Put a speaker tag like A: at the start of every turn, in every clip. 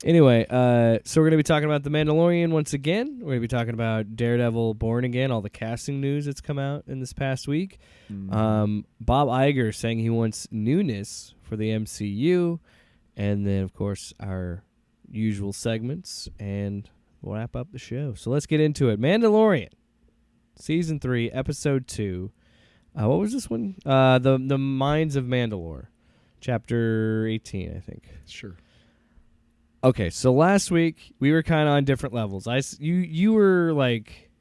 A: Anyway, so we're going to be talking about The Mandalorian once again. We're going to be talking about Daredevil Born Again, all the casting news that's come out in this past week. Bob Iger saying he wants newness for the MCU. And then, of course, our usual segments. And we'll wrap up the show. So let's get into it. Mandalorian, Season 3, Episode 2. What was this one? The Mines of Mandalore. Chapter 18, I think.
B: Sure.
A: Okay, so last week we were kind of on different levels. You were like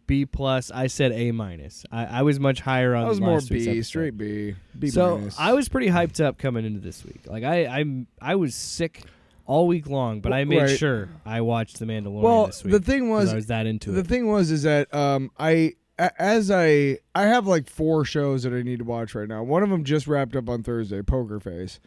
A: B plus. I said A minus. I was much higher on.
B: I was
A: last
B: more
A: week's
B: B,
A: episode.
B: straight B. B
A: so
B: minus.
A: I was pretty hyped up coming into this week. Like I was sick all week long, but I made sure I watched The Mandalorian this week.
B: The thing was,
A: I was that into it.
B: The thing was is that I have like 4 shows that I need to watch right now. One of them just wrapped up on Thursday, Poker Face.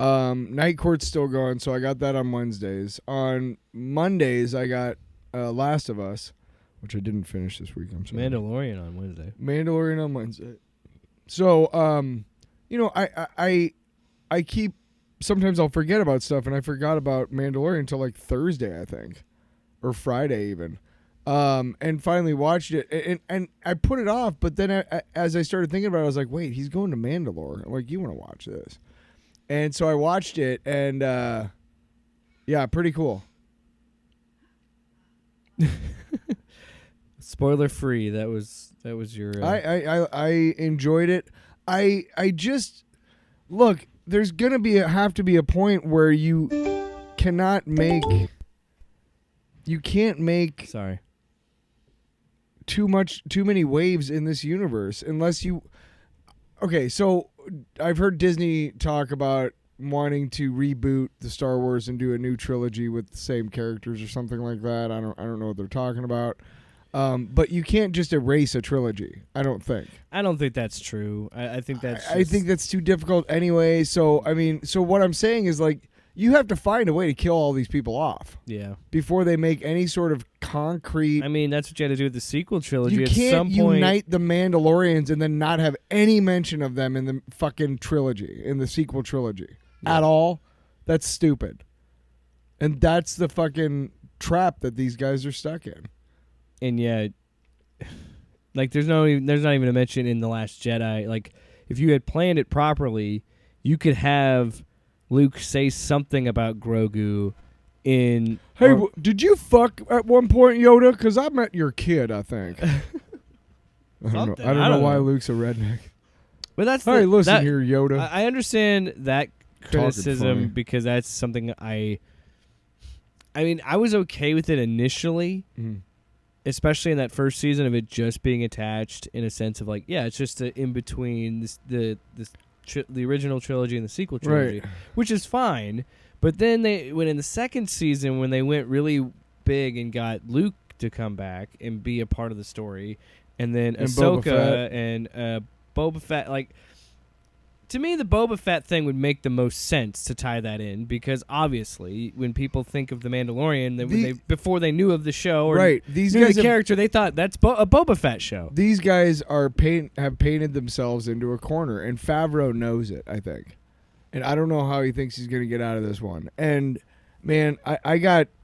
B: Night Court's still going, so I got that on Wednesdays. On Mondays, I got Last of Us, which I didn't finish this week. I'm sorry.
A: Mandalorian on Wednesday.
B: Mandalorian on Wednesday. So, I keep, sometimes I'll forget about stuff, and I forgot about Mandalorian until like Thursday, I think, or Friday even. And finally watched it, and I put it off, but then as I started thinking about it, I was like, wait, he's going to Mandalore. I'm like, you want to watch this. And so I watched it, and yeah, pretty cool.
A: Spoiler free. That was your.
B: I enjoyed it. I just look. There's gonna have to be a point where you cannot make. You can't make.
A: Sorry.
B: Too many waves in this universe unless you. Okay, so I've heard Disney talk about wanting to reboot the Star Wars and do a new trilogy with the same characters or something like that. I don't know what they're talking about. But you can't just erase a trilogy, I don't think.
A: I don't think that's true. I think that's
B: I think that's too difficult anyway. So so what I'm saying is, like, you have to find a way to kill all these people off.
A: Yeah.
B: Before they make any sort of concrete.
A: I mean, that's what you had to do with the sequel trilogy.
B: You
A: At
B: can't
A: some point,
B: unite the Mandalorians and then not have any mention of them in the fucking trilogy, in the sequel trilogy at all. That's stupid. And that's the fucking trap that these guys are stuck in.
A: And yeah, like there's not even a mention in The Last Jedi. Like, if you had planned it properly, you could have Luke say something about Grogu in.
B: Hey, did you fuck at one point, Yoda? Because I met your kid, I think. I don't know why Luke's a redneck.
A: But that's
B: hey, listen here, Yoda.
A: I understand that criticism because that's something I mean, I was okay with it initially. Especially in that first season of it just being attached in a sense of like, yeah, it's just in between the original trilogy and the sequel trilogy, which is fine. But then when in the second season, when they went really big and got Luke to come back and be a part of the story, and then Ahsoka and Boba Fett, like, to me, the Boba Fett thing would make the most sense to tie that in, because obviously, when people think of the Mandalorian, before they knew of the show or
B: these
A: knew
B: guys
A: the character, they thought that's a Boba Fett show.
B: These guys have painted themselves into a corner, and Favreau knows it, I think. And I don't know how he thinks he's going to get out of this one. And man, I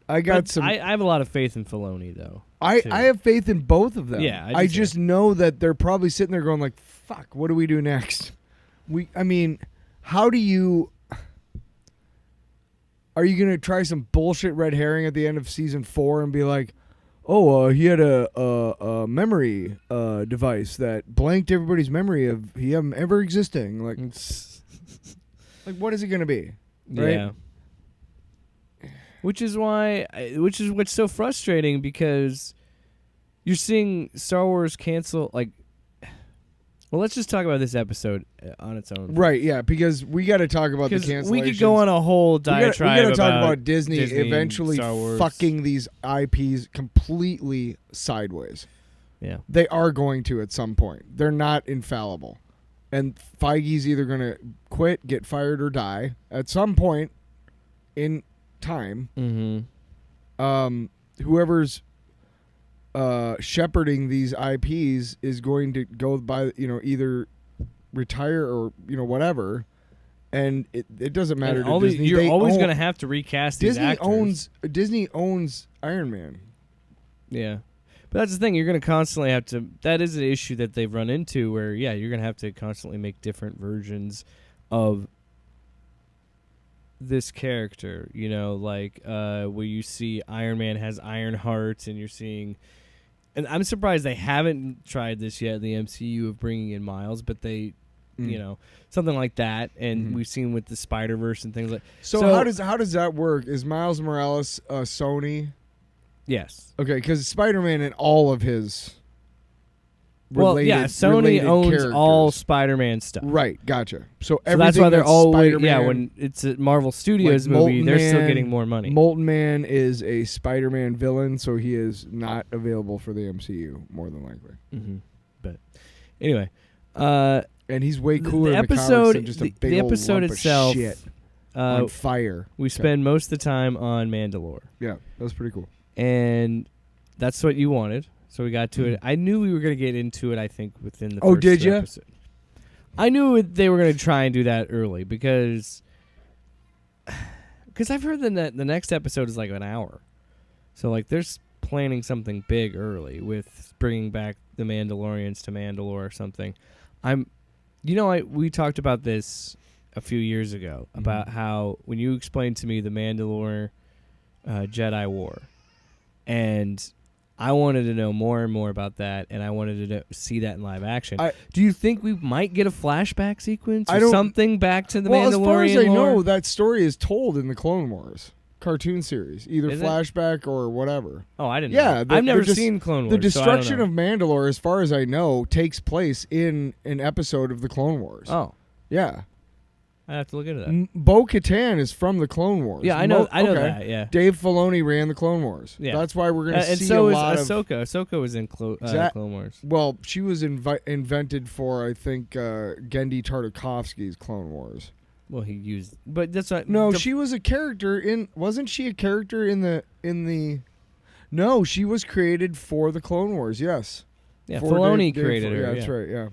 B: have
A: a lot of faith in Filoni, though.
B: I have faith in both of them.
A: Yeah,
B: I just know that they're probably sitting there going like, "Fuck, what do we do next?" I mean, how do you? Are you going to try some bullshit red herring at the end of season 4 and be like, "Oh, he had a memory device that blanked everybody's memory of him ever existing"? Like, like what is it going to be? Right?
A: Yeah. Which is what's so frustrating, because you're seeing Star Wars cancel, like. Well, let's just talk about this episode on its own.
B: Right, yeah, because we got to talk about the cancellations.
A: We could go on a whole diatribe.
B: We got to talk about Disney eventually
A: Star Wars.
B: Fucking these IPs completely sideways.
A: Yeah.
B: They are going to at some point. They're not infallible. And Feige's either going to quit, get fired, or die at some point in time.
A: Mm-hmm.
B: Whoever's shepherding these IPs is going to go by, either retire or, whatever. And it doesn't matter to
A: Disney.
B: Disney.
A: You're always going to have to recast these
B: Disney
A: actors.
B: Disney owns Iron Man.
A: Yeah. But that's the thing. You're going to constantly have to... That is an issue that they've run into where, yeah, you're going to have to constantly make different versions of this character. You know, like where you see Iron Man has Iron Heart and you're seeing... And I'm surprised they haven't tried this yet in the MCU of bringing in Miles, but they... You know, something like that, and we've seen with the Spider-Verse and things like.
B: So how does that work? Is Miles Morales Sony?
A: Yes.
B: Okay, because Spider-Man and all of his.
A: Sony owns
B: characters.
A: all Spider-Man stuff.
B: Right, gotcha. So
A: that's why they're always
B: Spider-Man,
A: when it's a Marvel Studios movie, they're still getting more money.
B: Molten Man is a Spider-Man villain, so he is not available for the MCU more than likely.
A: Mm-hmm. But anyway.
B: And he's way cooler
A: the
B: in the
A: episode,
B: comics than just a big
A: the
B: old
A: episode
B: lump
A: itself,
B: of shit on fire.
A: We spend most of the time on Mandalore.
B: Yeah, that was pretty cool.
A: And that's what you wanted, so we got to it. I knew we were going to get into it, I think, within the
B: first
A: did
B: you?
A: Episode. I knew they were going to try and do that early because I've heard that the next episode is like an hour. So, like, there's planning something big early with bringing back the Mandalorians to Mandalore or something. We talked about this a few years ago about how when you explained to me the Mandalore Jedi War, and I wanted to know more and more about that, and I wanted to see that in live action. Do you think we might get a flashback sequence or something back to the Mandalorian
B: as far as I
A: lore?
B: know, that story is told in the Clone Wars cartoon series, either flashback or whatever.
A: Oh, I didn't know. I've never seen Clone Wars.
B: The destruction
A: so
B: of Mandalore, as far as I know, takes place in an episode of the Clone Wars.
A: Oh.
B: Yeah.
A: I have to look into that.
B: Bo-Katan is from the Clone Wars.
A: Yeah, I know that, yeah.
B: Dave Filoni ran the Clone Wars.
A: Yeah.
B: That's why we're going to see
A: a
B: lot
A: of... Ahsoka. Ahsoka was in Clone Wars.
B: Well, she was invented for, I think, Genndy Tartakovsky's Clone Wars.
A: Well, he used... But that's not...
B: No, she was a character in... Wasn't she a character in the... No, she was created for the Clone Wars, yes.
A: Yeah, Filoni created her.
B: Yeah, that's right, yeah.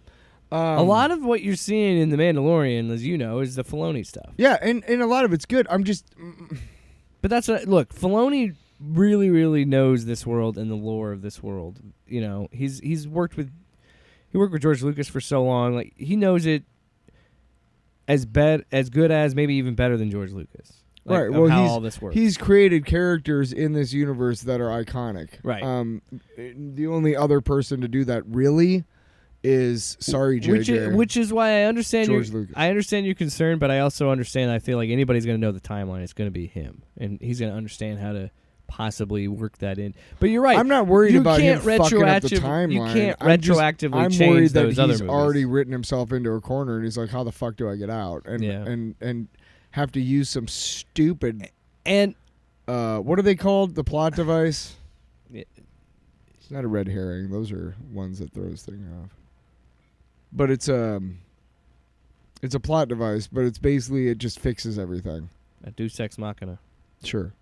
A: A lot of what you're seeing in The Mandalorian, as you know, is the Filoni stuff.
B: Yeah, and a lot of it's good. I'm just...
A: But that's... Look, Filoni really, really knows this world and the lore of this world. You know, he's worked with... He worked with George Lucas for so long. Like, he knows it as good as, maybe even better than George Lucas. Like,
B: right. Well,
A: how all this works.
B: He's created characters in this universe that are iconic.
A: Right.
B: The only other person to do that really is JJ.
A: Which is why I understand
B: George Lucas.
A: I understand your concern, but I also understand. I feel like anybody's going to know the timeline. It's going to be him, and he's going to understand how to possibly work that in. But you're right.
B: I'm not worried about him fucking up the timeline.
A: You can't retroactively change
B: worried that
A: those other
B: he's
A: movies.
B: already written himself into a corner, and he's like, "How the fuck do I get out?" And have to use some stupid what are they called? The plot device.
A: Yeah.
B: It's not a red herring. Those are ones that throws things off. But it's a plot device. But it's basically it just fixes everything.
A: A Deus Ex Machina.
B: Sure.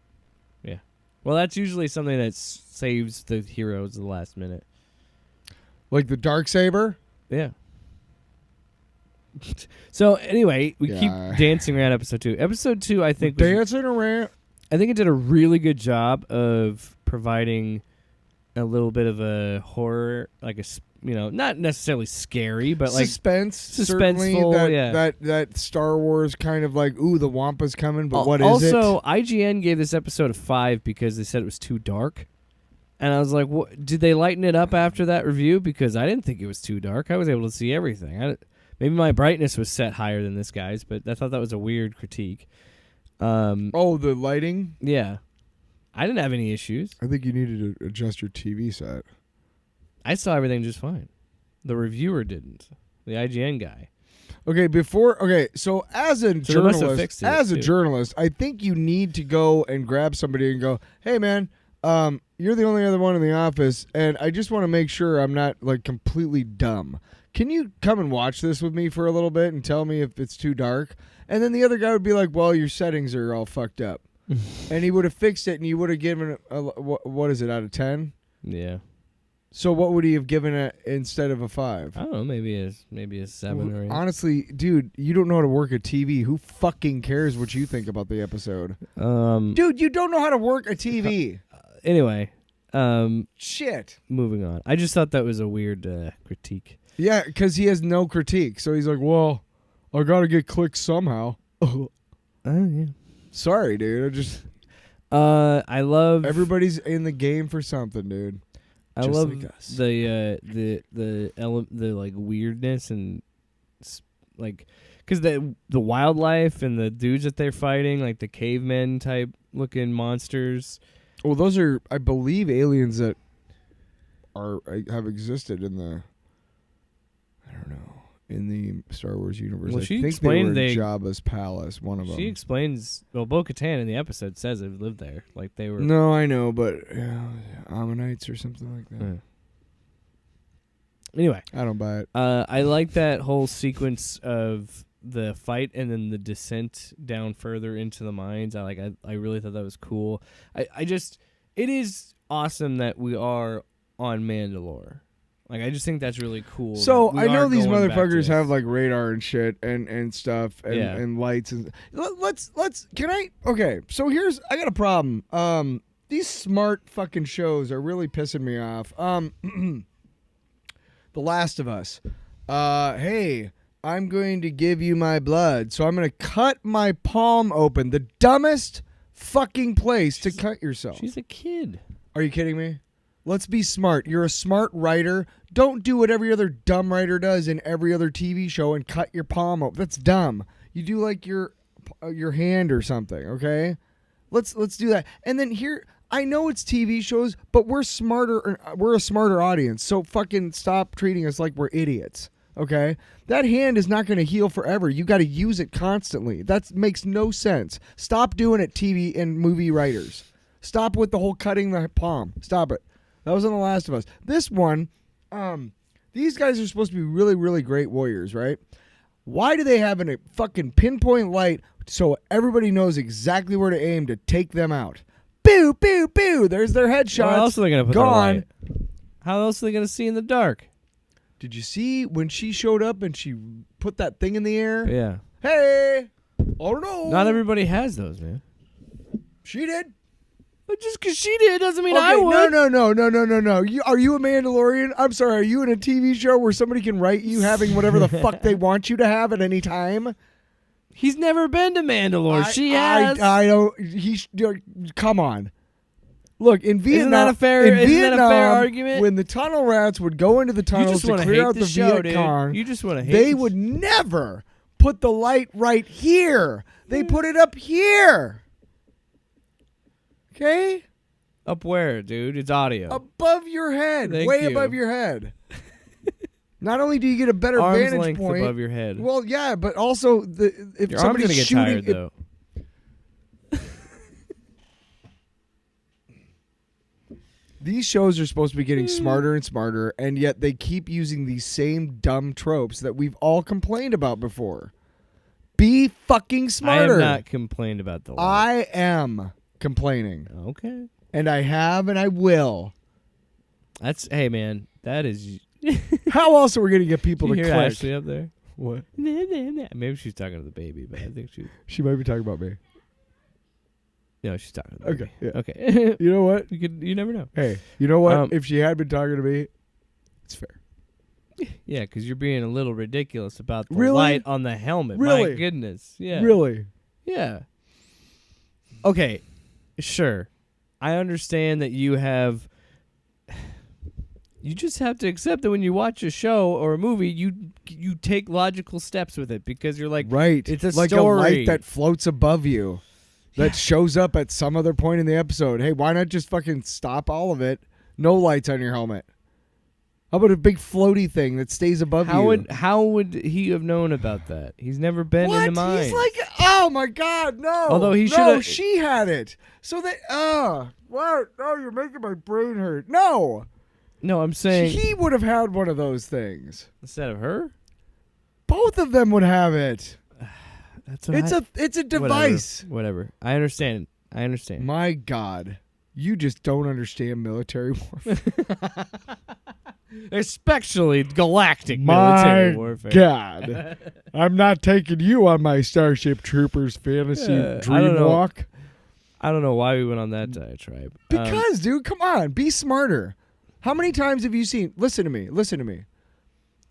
A: Yeah. Well, that's usually something that saves the heroes at the last minute.
B: Like the Darksaber?
A: Yeah. So anyway, we keep dancing around episode 2. Episode 2, I think,
B: dancing around.
A: I think it did a really good job of providing a little bit of a horror, like not necessarily scary, but like
B: suspenseful. That Star Wars kind of like, ooh, the Wampa's coming, but what is it?
A: Also, IGN gave this episode a 5 because they said it was too dark. And I was like, what, did they lighten it up after that review? Because I didn't think it was too dark. I was able to see everything. Maybe my brightness was set higher than this guy's, but I thought that was a weird critique.
B: The lighting?
A: Yeah. I didn't have any issues.
B: I think you needed to adjust your TV set.
A: I saw everything just fine. The reviewer didn't. The IGN guy.
B: So as a journalist, I think you need to go and grab somebody and go, "Hey man, you're the only other one in the office, and I just want to make sure I'm not like completely dumb. Can you come and watch this with me for a little bit and tell me if it's too dark?" And then the other guy would be like, "Well, your settings are all fucked up." And he would have fixed it, and you would have given it what is it, out of 10?
A: Yeah.
B: So what would he have given it instead of a 5?
A: I don't know. Maybe a 7 or 8.
B: Honestly, dude, you don't know how to work a TV. Who fucking cares what you think about the episode? Dude, you don't know how to work a TV.
A: Anyway,
B: shit.
A: Moving on. I just thought that was a weird critique.
B: Yeah, because he has no critique. So he's like, well, I got to get clicks somehow.
A: Yeah.
B: Sorry, dude.
A: I love
B: everybody's in the game for something, dude.
A: I
B: Just
A: love
B: like us.
A: the like weirdness and like because the wildlife and the dudes that they're fighting, like the cavemen type looking monsters.
B: Well, those are, I believe, aliens that have existed in the, I don't know, in the Star Wars universe.
A: Well,
B: I
A: she
B: think
A: explained
B: they were Jabba's palace. One of them.
A: She explains. Well, Bo-Katan in the episode says they lived there. Like they were.
B: No, I know, but Ammonites or something like that.
A: Anyway,
B: I don't buy it.
A: I like that whole sequence of the fight and then the descent down further into the mines. I really thought that was cool. It is awesome that we are on Mandalore. Like, I just think that's really cool.
B: So I know these motherfuckers have like radar and shit and stuff and,
A: Yeah.
B: and lights and okay. So I got a problem. These smart fucking shows are really pissing me off. The Last of Us. Hey, I'm going to give you my blood, so I'm going to cut my palm open. The dumbest fucking place to cut yourself.
A: She's a kid.
B: Are you kidding me? Let's be smart. You're a smart writer. Don't do what every other dumb writer does in every other TV show and cut your palm open. That's dumb. You do like your hand or something, okay? Let's do that. And then here, I know it's TV shows, but we're smarter. We're a smarter audience. So fucking stop treating us like we're idiots, okay? That hand is not going to heal forever. You got to use it constantly. That makes no sense. Stop doing it, TV and movie writers. Stop with the whole cutting the palm. Stop it. That was on The Last of Us. This one, these guys are supposed to be really, really great warriors, right? Why do they have a fucking pinpoint light so everybody knows exactly where to aim to take them out? Boo, boo, boo. There's their headshots.
A: Where else are they going to put
B: gone.
A: their light? How else are they going to see in the dark?
B: Did you see when she showed up and she put that thing in the air?
A: Yeah.
B: Hey, oh no.
A: Not everybody has those, man.
B: She did.
A: But just because she did doesn't mean I would.
B: No. Are you a Mandalorian? I'm sorry. Are you in a TV show where somebody can write you having whatever the fuck they want you to have at any time?
A: He's never been to Mandalore. She has.
B: I don't. Come on. Look, in Vietnam,
A: isn't that a fair argument?
B: When the tunnel rats would go into the tunnels to clear out the Viet Cong,
A: you just want to hate.
B: They would never put the light right here. They put it up here. Okay?
A: Up where, dude? It's audio.
B: Above your head.
A: Thank
B: way
A: you.
B: above your head. Not only do you get a better
A: Arm's
B: vantage
A: length
B: point
A: above your head.
B: Well, yeah, but also if
A: your arm's
B: somebody's
A: gonna get
B: shooting,
A: tired though.
B: These shows are supposed to be getting smarter and smarter, and yet they keep using these same dumb tropes that we've all complained about before. Be fucking smarter.
A: I have not complained about the light.
B: I am complaining.
A: Okay.
B: And I have and I will.
A: Hey man, that is.
B: How else are we going to get people
A: you
B: to
A: hear
B: click?
A: Ashley up there?
B: What?
A: Maybe she's talking to the baby, but I think
B: she might be talking about me.
A: No, she's talking to the baby.
B: Okay. Yeah.
A: Okay.
B: You know what?
A: You never know.
B: Hey, you know what? If she had been talking to me, it's fair.
A: Yeah, because you're being a little ridiculous about the
B: Really?
A: light on the helmet.
B: Really?
A: My goodness. Yeah.
B: Really?
A: Yeah. Okay. Sure. I understand that you have. You just have to accept that when you watch a show or a movie, you take logical steps with it because you're like,
B: right.
A: It's a
B: like
A: story.
B: a light that floats above you. That shows up at some other point in the episode. Hey, why not just fucking stop all of it? No lights on your helmet. How about a big floaty thing that stays above you? How
A: would he have known about that? He's never been in the mines.
B: He's like, oh my god, no.
A: Although he should
B: No,
A: have.
B: she had it. So they, what? No, you're making my brain hurt. No.
A: No, I'm saying
B: He would have had one of those things.
A: instead of her.
B: Both of them would have it.
A: That's what
B: It's a device.
A: Whatever. I understand.
B: My God. You just don't understand military warfare.
A: Especially galactic military
B: My
A: warfare.
B: God. I'm not taking you on my Starship Troopers fantasy dream walk.
A: I don't know why we went on that diatribe.
B: Because, dude, come on. Be smarter. How many times have you seen... Listen to me.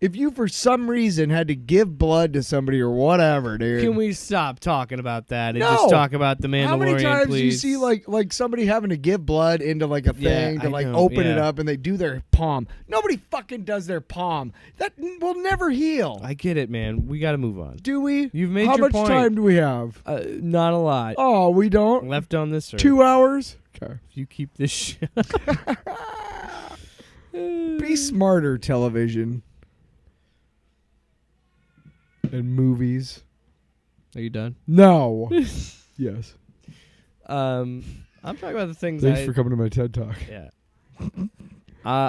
B: If you, for some reason, had to give blood to somebody or whatever, dude.
A: Can we stop talking about that and just talk about the Mandalorian,
B: How many times do you
A: please?
B: see like somebody having to give blood into like a thing to like open it up and they do their palm? Nobody fucking does their palm. That will never heal.
A: I get it, man. We got to move on.
B: Do we?
A: You've made
B: How
A: your
B: much
A: point.
B: time do we have?
A: Not a lot.
B: Oh, we don't?
A: Left on this earth.
B: 2 hours? Okay.
A: If you keep this shit.
B: Be smarter, television. And movies.
A: Are you done?
B: No. Yes.
A: I'm talking about the things.
B: Thanks for coming to my TED Talk.
A: Yeah.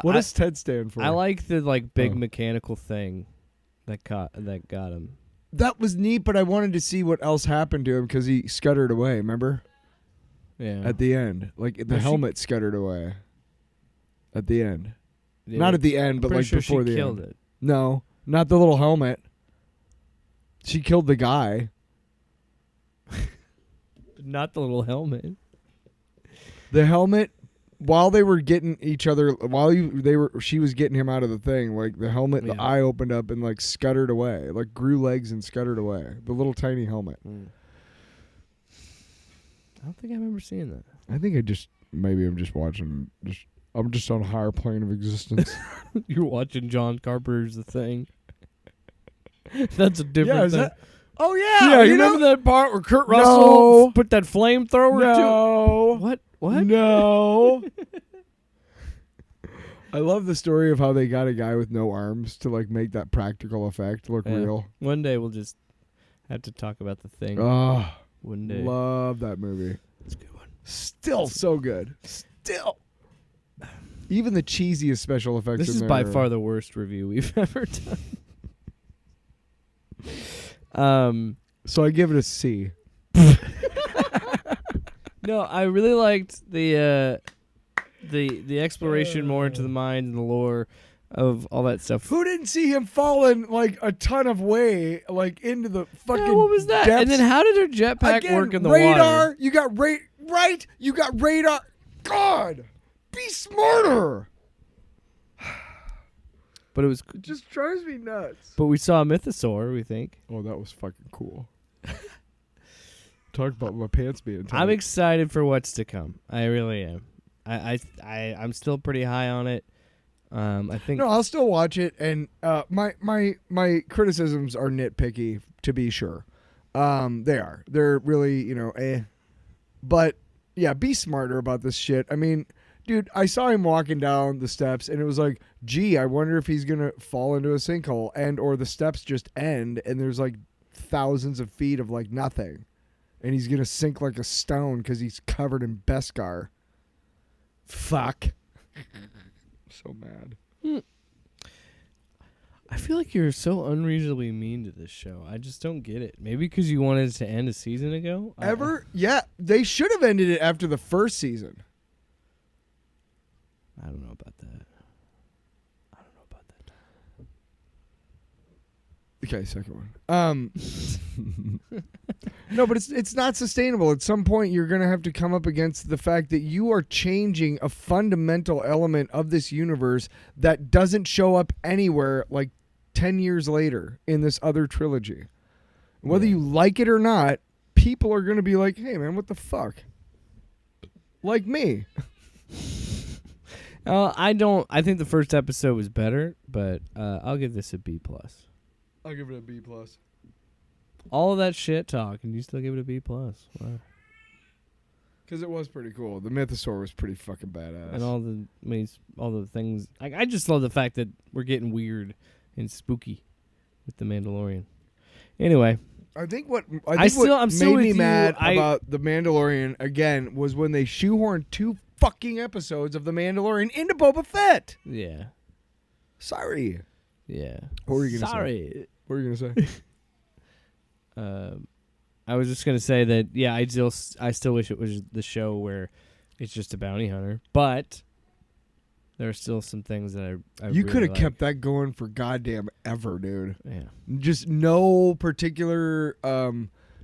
B: What does TED stand for?
A: I like the big mechanical thing that got him.
B: That was neat, but I wanted to see what else happened to him because he scuttered away. Remember?
A: Yeah.
B: At the end, like the helmet scuttered away. At the end, not at the end, but like before the end.
A: Killed it.
B: No, not the little helmet. She killed the guy.
A: Not the little helmet.
B: The helmet, while they were getting each other, she was getting him out of the thing. Like the helmet, the eye opened up and like scuttered away, like grew legs and scuttered away. The little tiny helmet.
A: I don't think I remember seeing that.
B: I think I'm just watching. I'm just on a higher plane of existence.
A: You're watching John Carpenter's The Thing. That's a different thing.
B: Oh, yeah.
A: Yeah, you remember that part where Kurt Russell put that flamethrower
B: to...
A: What?
B: No. I love the story of how they got a guy with no arms to like make that practical effect look real.
A: One day we'll just have to talk about The Thing.
B: Oh,
A: one day.
B: Love that movie.
A: It's a good one.
B: Still so good. Still. Even the cheesiest special effects
A: This is by far the worst review we've ever done.
B: So I give it a C.
A: No, I really liked the exploration more into the mind and the lore of all that stuff.
B: Who didn't see him falling like a ton of way, like into the fucking?
A: Yeah, what was that?
B: Depths?
A: And then how did her jetpack work in the
B: radar,
A: water?
B: You got right. You got radar. God, be smarter.
A: But it
B: just drives me nuts.
A: But we saw a mythosaur, we think.
B: Oh, that was fucking cool. Talk about my pants being tight.
A: I'm excited for what's to come. I really am. I'm still pretty high on it. I think
B: no, I'll still watch it, and my criticisms are nitpicky, to be sure. They are. They're really But yeah, be smarter about this shit. I mean, dude, I saw him walking down the steps, and it was like, gee, I wonder if he's gonna fall into a sinkhole, or the steps just end, and there's like thousands of feet of like nothing, and he's gonna sink like a stone because he's covered in Beskar. Fuck. So mad.
A: I feel like you're so unreasonably mean to this show. I just don't get it. Maybe because you wanted it to end a season ago?
B: Yeah, they should have ended it after the first season.
A: I don't know about that.
B: Okay, second one. No, but it's not sustainable. At some point, you're going to have to come up against the fact that you are changing a fundamental element of this universe that doesn't show up anywhere like 10 years later in this other trilogy. Whether you like it or not, people are going to be like, hey, man, what the fuck? Like me.
A: I don't. I think the first episode was better, but I'll give this a B+.
B: I'll give it a B+.
A: All of that shit talk, and you still give it a B+. Wow.
B: Because it was pretty cool. The mythosaur was pretty fucking badass.
A: And all the things. I just love the fact that we're getting weird and spooky with the Mandalorian. Anyway,
B: I think what
A: I'm still
B: made me
A: with
B: mad
A: you.
B: about the Mandalorian again was when they shoehorned 2 fucking episodes of the Mandalorian into Boba Fett.
A: Yeah.
B: Sorry.
A: Yeah.
B: What were you gonna say?
A: Sorry.
B: What were you gonna say?
A: I was just gonna say that I still wish it was the show where it's just a bounty hunter, but there are still some things that I
B: You
A: really
B: could have
A: like.
B: kept that going for goddamn ever, dude.
A: Yeah.
B: Just no particular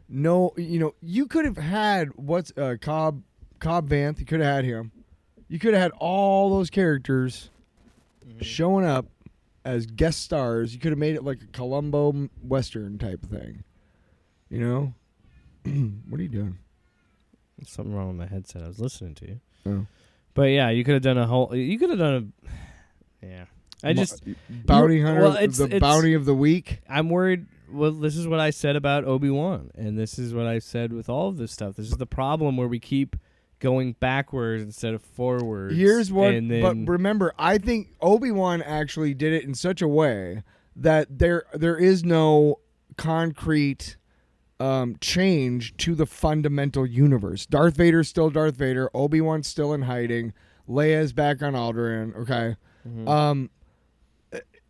B: no, you could have had Cobb Vanth, you could have had him. You could have had all those characters showing up as guest stars. You could have made it like a Columbo Western type of thing. You know? What are you doing?
A: There's something wrong with my headset. I was listening to you.
B: Oh.
A: But yeah, you could have done yeah. I just
B: Bounty Hunter,
A: well, it's
B: bounty of the week.
A: I'm worried. Well, this is what I said about Obi-Wan, and this is what I said with all of this stuff. This is the problem where we keep going backwards instead of forwards.
B: Here's what, but remember, I think Obi-Wan actually did it in such a way that there is no concrete change to the fundamental universe. Darth Vader's still Darth Vader. Obi-Wan's still in hiding. Leia's back on Alderaan. Okay. Mm-hmm.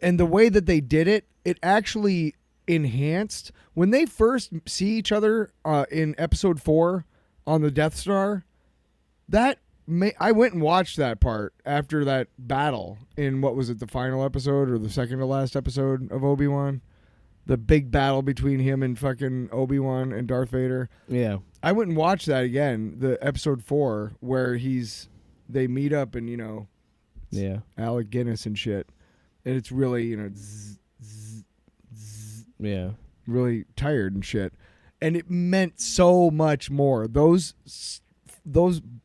B: And the way that they did it, it actually enhanced when they first see each other in Episode 4 on the Death Star. I went and watched that part after that battle in what was it, the final episode or the second to last episode of Obi-Wan. The big battle between him and fucking Obi-Wan and Darth Vader. Yeah. I went and watched that again, the episode 4, where they meet up and,
A: yeah,
B: Alec Guinness and shit. And it's really,
A: yeah,
B: really tired and shit. And it meant so much more. Those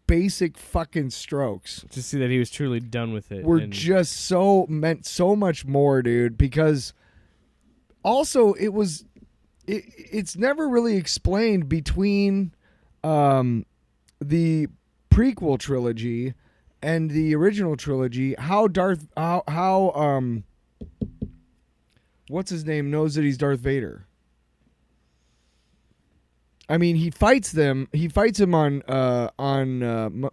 B: basic fucking strokes.
A: To see that he was truly done with it.
B: Were just meant so much more, dude, because also it's never really explained between the prequel trilogy and the original trilogy how what's his name knows that he's Darth Vader. I mean, he fights him on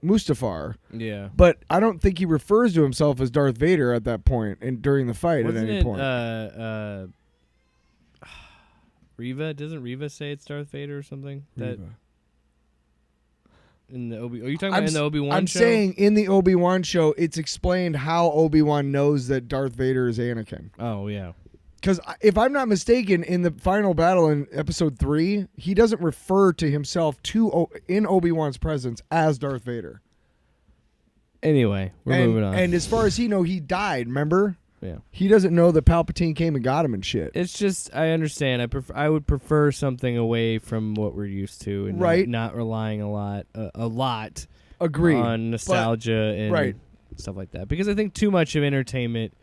B: Mustafar. Yeah. But I don't think he refers to himself as Darth Vader at that point and during the fight. Wasn't at any point.
A: Reva, doesn't Reva say it's Darth Vader or something?
B: Reva.
A: Are you talking about in the Obi-Wan show?
B: I'm saying in the Obi-Wan show, it's explained how Obi-Wan knows that Darth Vader is Anakin.
A: Oh, yeah.
B: Because if I'm not mistaken, in the final battle in Episode 3, he doesn't refer to himself in Obi-Wan's presence as Darth Vader.
A: Anyway, we're moving on.
B: And as far as he knows, he died, remember?
A: Yeah.
B: He doesn't know that Palpatine came and got him and shit.
A: It's just, I understand. I would prefer something away from what we're used to, and
B: right.
A: not relying a lot
B: Agreed.
A: On nostalgia and stuff like that. Because I think too much of entertainment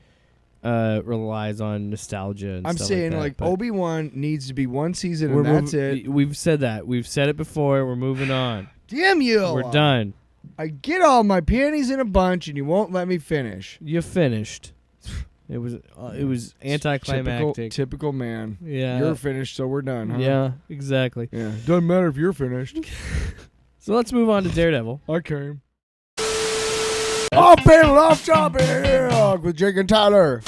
A: relies on nostalgia and
B: I'm
A: stuff
B: saying
A: like that.
B: Obi-Wan needs to be one season and that's it.
A: We've said that. We've said it before. We're moving on.
B: Damn you.
A: We're done.
B: I get all my panties in a bunch and you won't let me finish.
A: You finished. It was anticlimactic.
B: Typical man.
A: Yeah.
B: You're finished, so we're done, huh?
A: Yeah, exactly.
B: Yeah. Doesn't matter if you're finished.
A: So let's move on to Daredevil.
B: I came. Off panel, off topic with Jake and Tyler.